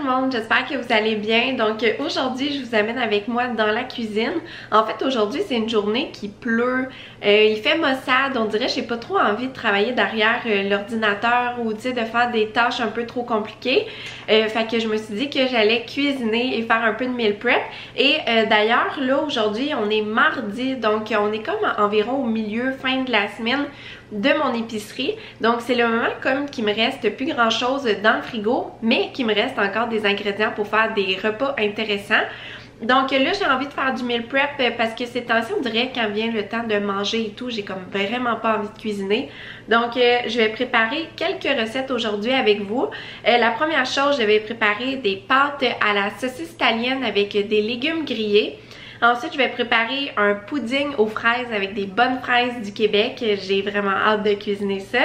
tout le monde, j'espère que vous allez bien. Donc aujourd'hui, je vous amène avec moi dans la cuisine. En fait, aujourd'hui, c'est une journée qui pleut. Il fait maussade, on dirait que j'ai pas trop envie de travailler derrière l'ordinateur ou tu sais, de faire des tâches un peu trop compliquées. Fait que je me suis dit que j'allais cuisiner et faire un peu de meal prep. Et d'ailleurs, là, aujourd'hui, on est mardi, donc on est comme environ au milieu, fin de la semaine de mon épicerie. Donc c'est le moment comme qu'il me reste plus grand chose dans le frigo, mais qu'il me reste encore des ingrédients pour faire des repas intéressants. Donc là, j'ai envie de faire du meal prep parce que ces temps-ci, on dirait quand vient le temps de manger et tout, j'ai comme vraiment pas envie de cuisiner. Donc je vais préparer quelques recettes aujourd'hui avec vous. La première chose, je vais préparer des pâtes à la saucisse italienne avec des légumes grillés. Ensuite, je vais préparer un pudding aux fraises avec des bonnes fraises du Québec. J'ai vraiment hâte de cuisiner ça.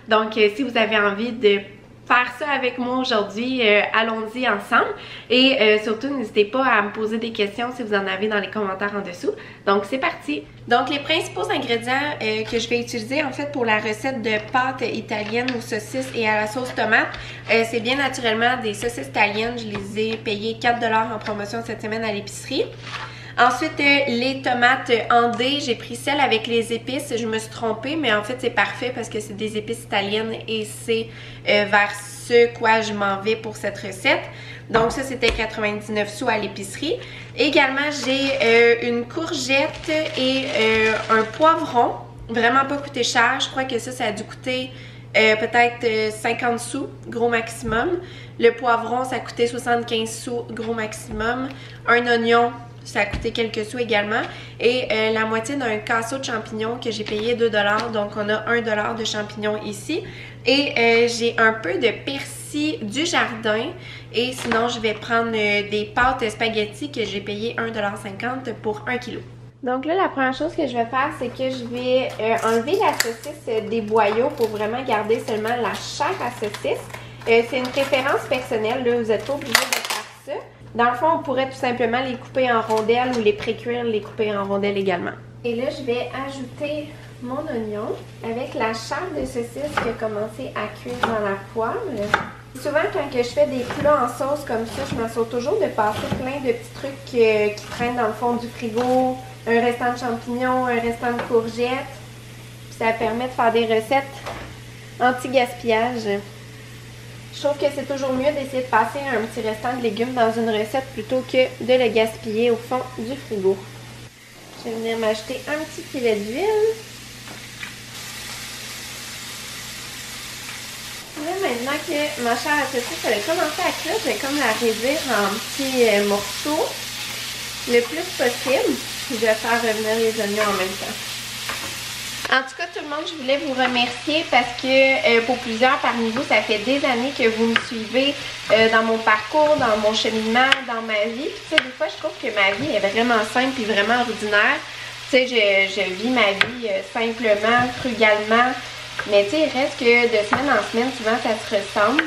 Donc, si vous avez envie de faire ça avec moi aujourd'hui, allons-y ensemble. Et surtout, n'hésitez pas à me poser des questions si vous en avez dans les commentaires en dessous. Donc, c'est parti! Donc, les principaux ingrédients que je vais utiliser en fait pour la recette de pâtes italiennes aux saucisses et à la sauce tomate, c'est bien naturellement des saucisses italiennes. Je les ai payées 4 $ en promotion cette semaine à l'épicerie. Ensuite, les tomates andées, j'ai pris celles avec les épices. Je me suis trompée, mais en fait, c'est parfait parce que c'est des épices italiennes et c'est vers ce quoi je m'en vais pour cette recette. Donc ça, c'était 99 sous à l'épicerie. Également, j'ai une courgette et un poivron. Vraiment pas coûté cher. Je crois que ça a dû coûter peut-être 50 sous, gros maximum. Le poivron, ça a coûté 75 sous, gros maximum. Un oignon, ça a coûté quelques sous également. Et la moitié d'un casseau de champignons que j'ai payé 2 $. Donc, on a 1 $ de champignons ici. Et j'ai un peu de persil du jardin. Et sinon, je vais prendre des pâtes spaghetti que j'ai payé 1,50 $ pour 1 kg. Donc là, la première chose que je vais faire, c'est que je vais enlever la saucisse des boyaux pour vraiment garder seulement la chair à saucisse. C'est une préférence personnelle, là, vous n'êtes pas obligé de faire ça. Dans le fond, on pourrait tout simplement les couper en rondelles ou les pré-cuire, les couper en rondelles également. Et là, je vais ajouter mon oignon avec la chair de saucisse qui a commencé à cuire dans la poêle. Souvent, quand je fais des plats en sauce comme ça, je m'assure toujours de passer plein de petits trucs qui traînent dans le fond du frigo. Un restant de champignons, un restant de courgettes. Puis ça permet de faire des recettes anti-gaspillage. Je trouve que c'est toujours mieux d'essayer de passer un petit restant de légumes dans une recette plutôt que de le gaspiller au fond du frigo. Je vais venir m'ajouter un petit filet d'huile. Là, maintenant que ma chair à saucisse elle a commencé à cuire, je vais comme la réduire en petits morceaux le plus possible. Je vais faire revenir les oignons en même temps. En tout cas, tout le monde, je voulais vous remercier parce que pour plusieurs parmi vous, ça fait des années que vous me suivez dans mon parcours, dans mon cheminement, dans ma vie. Puis, tu sais, des fois, je trouve que ma vie est vraiment simple et vraiment ordinaire. Tu sais, je vis ma vie simplement, frugalement. Mais tu sais, il reste que de semaine en semaine, souvent, ça se ressemble.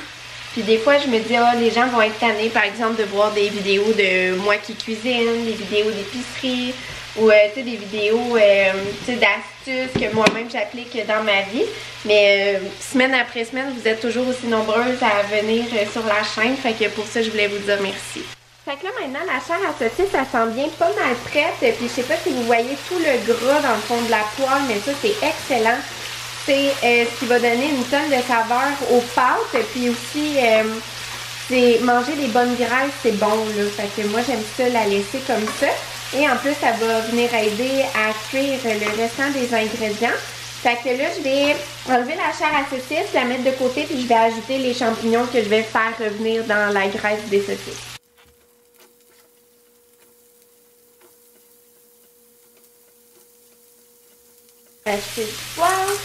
Puis des fois, je me dis, ah, les gens vont être tannés, par exemple, de voir des vidéos de moi qui cuisine, des vidéos d'épicerie, ou tu sais, des vidéos d'astuces que moi-même j'applique dans ma vie. Mais semaine après semaine, vous êtes toujours aussi nombreuses à venir sur la chaîne. Fait que pour ça, je voulais vous dire merci. Fait que là, maintenant, la chair à saucisse, ça sent bien pas mal prête. Puis je sais pas si vous voyez tout le gras dans le fond de la poêle, mais ça, c'est excellent. C'est ce qui va donner une tonne de saveur aux pâtes. Puis aussi, c'est manger des bonnes graisses, c'est bon, là. Fait que moi, j'aime ça la laisser comme ça. Et en plus, ça va venir aider à cuire le restant des ingrédients. Fait que là, je vais enlever la chair à saucisse, la mettre de côté, puis je vais ajouter les champignons que je vais faire revenir dans la graisse des saucisses. Ajouter du poivre.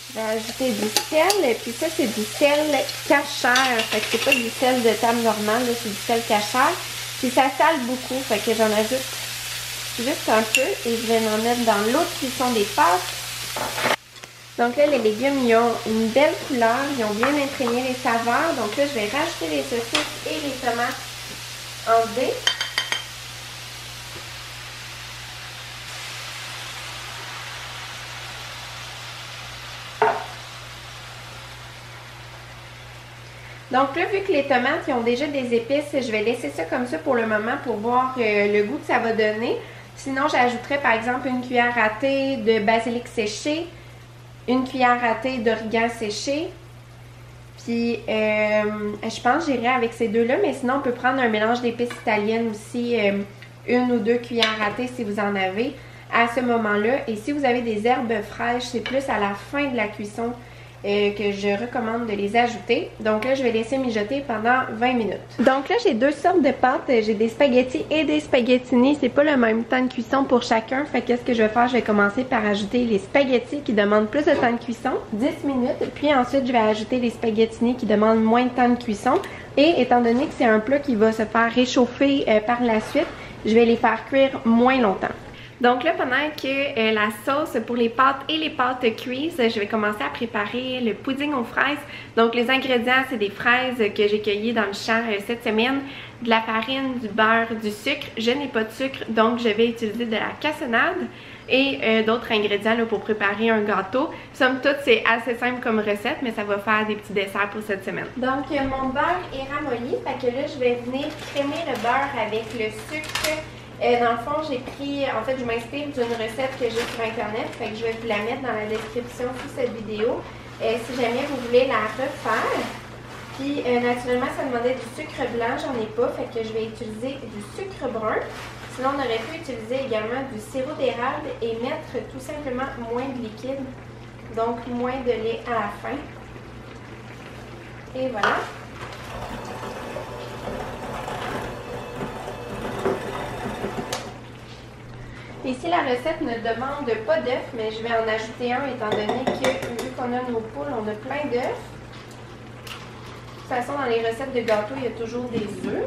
Je vais ajouter du sel, et puis ça c'est du sel cachère, fait que c'est pas du sel de table normale, c'est du sel cachère. Puis ça sale beaucoup, fait que j'en ajoute juste un peu et je vais en mettre dans l'autre cuisson des pâtes. Donc là les légumes ils ont une belle couleur, ils ont bien imprégné les saveurs, donc là je vais rajouter les saucisses et les tomates en dés. Donc là, vu que les tomates ils ont déjà des épices, je vais laisser ça comme ça pour le moment pour voir le goût que ça va donner. Sinon, j'ajouterai par exemple une cuillère à thé de basilic séché, une cuillère à thé d'origan séché. Puis, je pense que j'irai avec ces deux-là, mais sinon, on peut prendre un mélange d'épices italiennes aussi, une ou deux cuillères à thé si vous en avez à ce moment-là. Et si vous avez des herbes fraîches, c'est plus à la fin de la cuisson que je recommande de les ajouter. Donc là, je vais laisser mijoter pendant 20 minutes. Donc là, j'ai deux sortes de pâtes. J'ai des spaghettis et des spaghettini. C'est pas le même temps de cuisson pour chacun. Fait que qu'est-ce que je vais faire? Je vais commencer par ajouter les spaghettis qui demandent plus de temps de cuisson, 10 minutes. Puis ensuite, je vais ajouter les spaghettini qui demandent moins de temps de cuisson. Et étant donné que c'est un plat qui va se faire réchauffer par la suite, je vais les faire cuire moins longtemps. Donc là, pendant que la sauce pour les pâtes et les pâtes cuisent, je vais commencer à préparer le pudding aux fraises. Donc les ingrédients, c'est des fraises que j'ai cueillies dans le champ cette semaine, de la farine, du beurre, du sucre. Je n'ai pas de sucre, donc je vais utiliser de la cassonade et d'autres ingrédients là, pour préparer un gâteau. Somme toute, c'est assez simple comme recette, mais ça va faire des petits desserts pour cette semaine. Donc mon beurre est ramolli, fait que là, je vais venir crémer le beurre avec le sucre. Dans le fond, j'ai pris, en fait, je m'inspire d'une recette que j'ai sur internet, fait que je vais vous la mettre dans la description sous cette vidéo, si jamais vous voulez la refaire. Puis, naturellement, ça demandait du sucre blanc, j'en ai pas, fait que je vais utiliser du sucre brun. Sinon, on aurait pu utiliser également du sirop d'érable et mettre tout simplement moins de liquide, donc moins de lait à la fin. Et voilà. Ici, la recette ne demande pas d'œufs, mais je vais en ajouter un étant donné que, vu qu'on a nos poules, on a plein d'œufs. De toute façon, dans les recettes de gâteau, il y a toujours des œufs.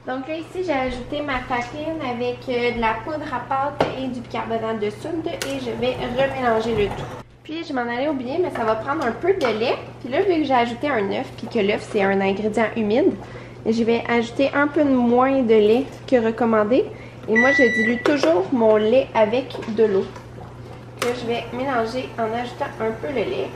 Donc là, ici, j'ai ajouté ma farine avec de la poudre à pâte et du bicarbonate de soude et je vais remélanger le tout. Puis, je m'en allais oublier, mais ça va prendre un peu de lait. Puis là, vu que j'ai ajouté un œuf, puis que l'œuf, c'est un ingrédient humide, je vais ajouter un peu moins de lait que recommandé. Et moi, je dilue toujours mon lait avec de l'eau. Que je vais mélanger en ajoutant un peu le lait.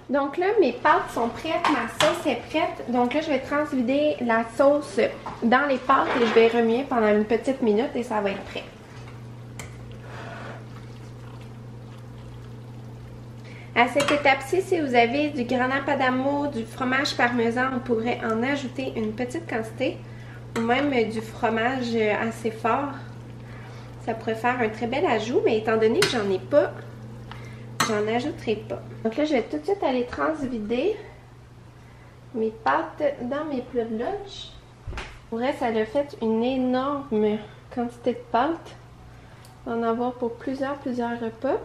Donc là, mes pâtes sont prêtes, ma sauce est prête. Donc là, je vais transvider la sauce dans les pâtes et je vais remuer pendant une petite minute et ça va être prêt. À cette étape-ci, si vous avez du grana padano, du fromage parmesan, on pourrait en ajouter une petite quantité. Ou même du fromage assez fort. Ça pourrait faire un très bel ajout, mais étant donné que j'en ai pas, j'en ajouterai pas. Donc là, je vais tout de suite aller transvider mes pâtes dans mes plats de lunch. Pour vrai, ça a fait une énorme quantité de pâtes. On va en avoir pour plusieurs repas.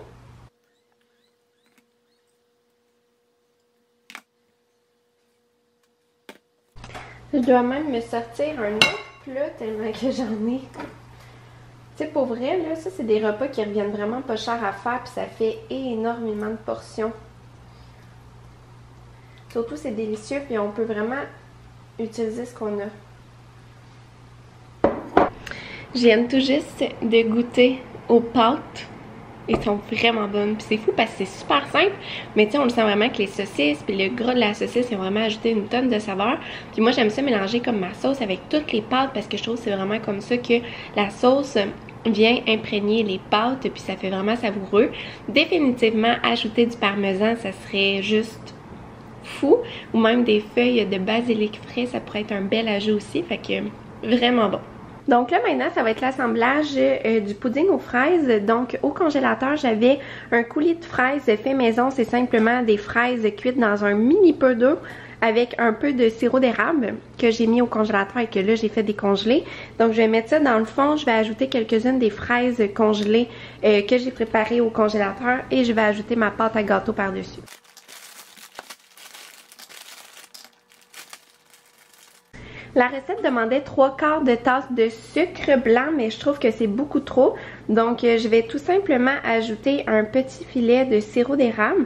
Je dois même me sortir un autre plat tellement que j'en ai. Tu sais, pour vrai, là, ça, c'est des repas qui reviennent vraiment pas cher à faire, puis ça fait énormément de portions. Surtout, c'est délicieux, puis on peut vraiment utiliser ce qu'on a. Je viens tout juste de goûter aux pâtes. Ils sont vraiment bonnes. Puis c'est fou parce que c'est super simple. Mais tu sais, on le sent vraiment que les saucisses puis le gras de la saucisse, ils ont vraiment ajouté une tonne de saveur. Puis moi, j'aime ça mélanger comme ma sauce avec toutes les pâtes parce que je trouve que c'est vraiment comme ça que la sauce vient imprégner les pâtes. Puis ça fait vraiment savoureux. Définitivement, ajouter du parmesan, ça serait juste fou. Ou même des feuilles de basilic frais, ça pourrait être un bel ajout aussi. Fait que vraiment bon. Donc là, maintenant, ça va être l'assemblage du pudding aux fraises. Donc, au congélateur, j'avais un coulis de fraises fait maison. C'est simplement des fraises cuites dans un mini peu d'eau avec un peu de sirop d'érable que j'ai mis au congélateur et que là, j'ai fait décongeler. Donc, je vais mettre ça dans le fond. Je vais ajouter quelques-unes des fraises congelées que j'ai préparées au congélateur et je vais ajouter ma pâte à gâteau par-dessus. La recette demandait 3/4 de tasse de sucre blanc, mais je trouve que c'est beaucoup trop. Donc, je vais tout simplement ajouter un petit filet de sirop d'érable.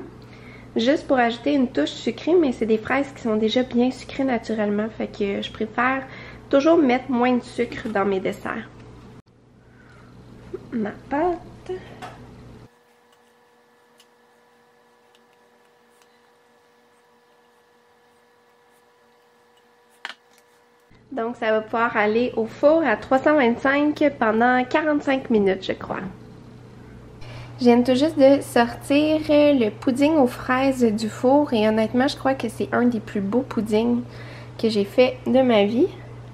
Juste pour ajouter une touche sucrée, mais c'est des fraises qui sont déjà bien sucrées naturellement. Fait que je préfère toujours mettre moins de sucre dans mes desserts. Ma pâte. Donc ça va pouvoir aller au four à 325 pendant 45 minutes, je crois. Je viens tout juste de sortir le pudding aux fraises du four et honnêtement, je crois que c'est un des plus beaux puddings que j'ai fait de ma vie.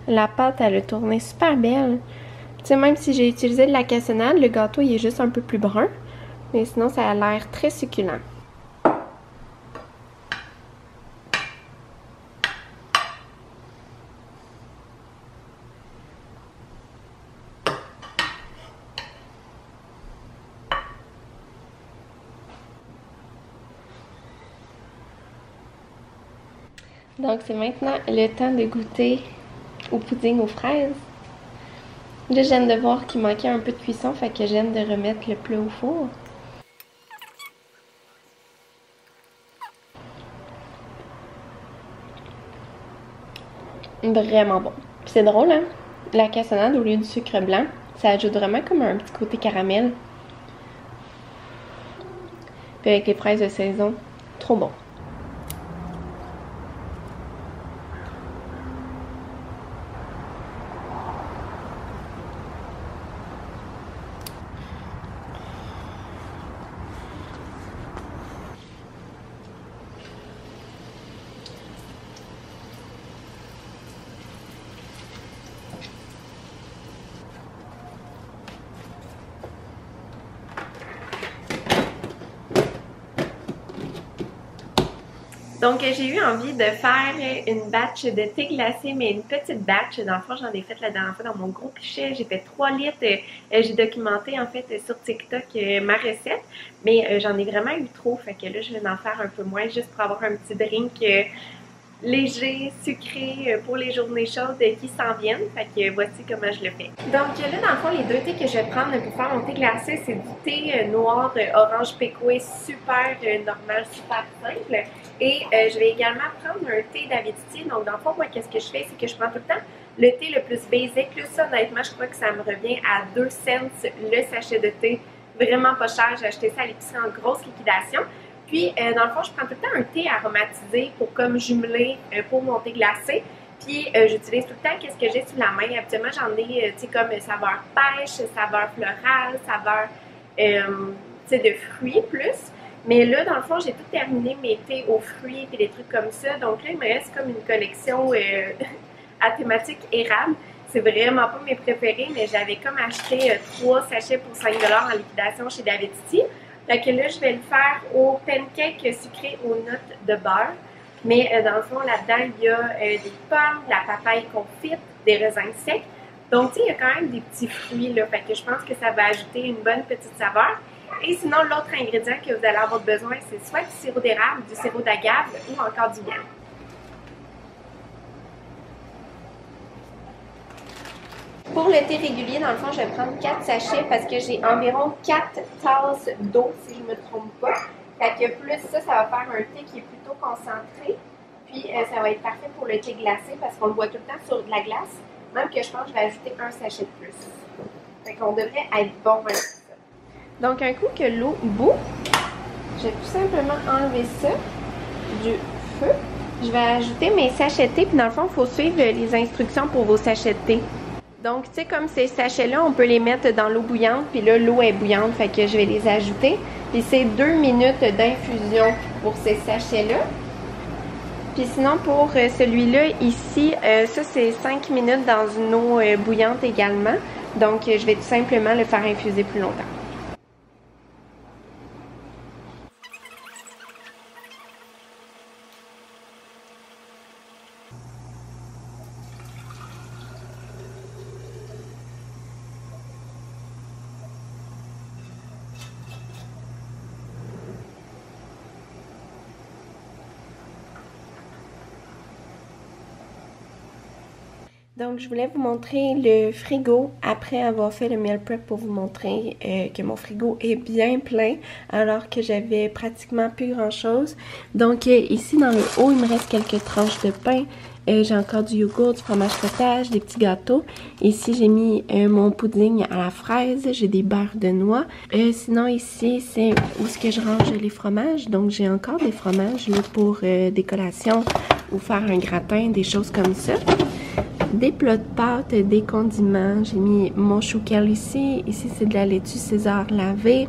La pâte, elle a tourné super belle. Tu sais, même si j'ai utilisé de la cassonade, le gâteau, il est juste un peu plus brun. Mais sinon, ça a l'air très succulent. Donc, c'est maintenant le temps de goûter au pudding aux fraises. Là, je viens de voir qu'il manquait un peu de cuisson, fait que je viens de remettre le plat au four. Vraiment bon. C'est drôle, hein? La cassonade au lieu du sucre blanc, ça ajoute vraiment comme un petit côté caramel. Puis avec les fraises de saison, trop bon. Donc, j'ai eu envie de faire une batch de thé glacé, mais une petite batch. Dans le fond, j'en ai fait la dernière fois dans mon gros pichet. J'ai fait 3 litres. J'ai documenté, en fait, sur TikTok ma recette, mais j'en ai vraiment eu trop. Fait que là, je vais en faire un peu moins, juste pour avoir un petit drink léger, sucré pour les journées chaudes qui s'en viennent. Fait que voici comment je le fais. Donc là, dans le fond, les deux thés que je vais prendre pour faire mon thé glacé, c'est du thé noir orange pécoué, super normal, super simple. Et je vais également prendre un thé d'Avidity. Donc dans le fond, moi, qu'est-ce que je fais, c'est que je prends tout le temps le thé le plus basic. Là, ça, honnêtement, je crois que ça me revient à 2 cents le sachet de thé. Vraiment pas cher. J'ai acheté ça à l'épicerie en grosse liquidation. Puis, dans le fond, je prends tout le temps un thé aromatisé pour comme jumeler pour mon thé glacé. Puis, j'utilise tout le temps qu'est-ce que j'ai sous la main. Habituellement, j'en ai, tu sais, comme saveur pêche, saveur florale, saveur, tu sais, de fruits plus. Mais là, dans le fond, j'ai tout terminé mes thés aux fruits et des trucs comme ça. Donc là, il me reste comme une collection à thématique érable. C'est vraiment pas mes préférés, mais j'avais comme acheté 3 sachets pour 5$ en liquidation chez Davidity. Fait que là, je vais le faire au pancake sucré aux notes de beurre. Mais dans le fond, là-dedans, il y a des pommes, de la papaye confite, des raisins secs. Donc, tu sais, il y a quand même des petits fruits, là. Fait que je pense que ça va ajouter une bonne petite saveur. Et sinon, l'autre ingrédient que vous allez avoir besoin, c'est soit du sirop d'érable, du sirop d'agave ou encore du miel. Pour le thé régulier, dans le fond, je vais prendre 4 sachets parce que j'ai environ 4 tasses d'eau, si je ne me trompe pas. Fait que plus ça, ça va faire un thé qui est plutôt concentré. Puis, ça va être parfait pour le thé glacé parce qu'on le boit tout le temps sur de la glace. Même que je pense que je vais ajouter un sachet de plus. Fait qu'on devrait être bon avec ça. Donc, un coup que l'eau bout, je vais tout simplement enlever ça du feu. Je vais ajouter mes sachets de thé. Puis, dans le fond, il faut suivre les instructions pour vos sachets de thé. Donc, tu sais, comme ces sachets-là, on peut les mettre dans l'eau bouillante. Puis là, l'eau est bouillante, fait que je vais les ajouter. Puis c'est 2 minutes d'infusion pour ces sachets-là. Puis sinon, pour celui-là ici, ça c'est 5 minutes dans une eau bouillante également. Donc, je vais tout simplement le faire infuser plus longtemps. Donc, je voulais vous montrer le frigo après avoir fait le meal prep pour vous montrer que mon frigo est bien plein alors que j'avais pratiquement plus grand chose. Donc, ici dans le haut, il me reste quelques tranches de pain. J'ai encore du yogourt, du fromage cottage, des petits gâteaux. Ici, j'ai mis mon pudding à la fraise. J'ai des beurres de noix. Sinon, ici, c'est où est-ce que je range les fromages. Donc, j'ai encore des fromages là, pour des collations ou faire un gratin, des choses comme ça. des plats de pâtes, des condiments. J'ai mis mon chouquel ici. Ici, c'est de la laitue César lavée.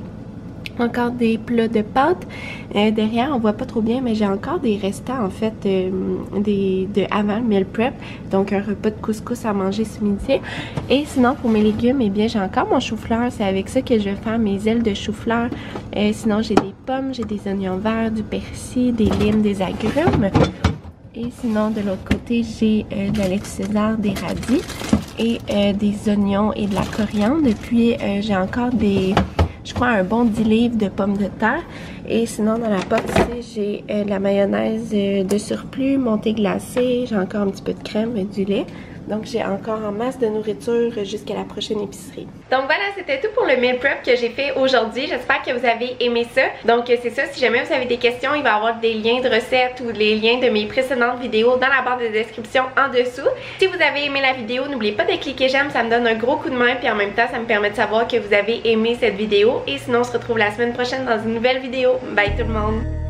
Encore des plats de pâtes. Derrière, on voit pas trop bien, mais j'ai encore des restants en fait de avant le meal prep. Donc un repas de couscous à manger ce midi. Et sinon pour mes légumes, eh bien j'ai encore mon chou-fleur. C'est avec ça que je vais faire mes ailes de chou-fleur. Sinon j'ai des pommes, j'ai des oignons verts, du persil, des limes, des agrumes. Et sinon de l'autre côté, j'ai de la laitue César, des radis et des oignons et de la coriandre. Puis j'ai encore des... je crois un bon 10 livres de pommes de terre. Et sinon, dans la porte ici, j'ai de la mayonnaise de surplus, mon thé glacé, j'ai encore un petit peu de crème et du lait. Donc, j'ai encore en masse de nourriture jusqu'à la prochaine épicerie. Donc voilà, c'était tout pour le meal prep que j'ai fait aujourd'hui. J'espère que vous avez aimé ça. Donc c'est ça, si jamais vous avez des questions, il va y avoir des liens de recettes ou les liens de mes précédentes vidéos dans la barre de description en dessous. Si vous avez aimé la vidéo, n'oubliez pas de cliquer j'aime, ça me donne un gros coup de main. Puis en même temps, ça me permet de savoir que vous avez aimé cette vidéo. Et sinon, on se retrouve la semaine prochaine dans une nouvelle vidéo. Bye tout le monde!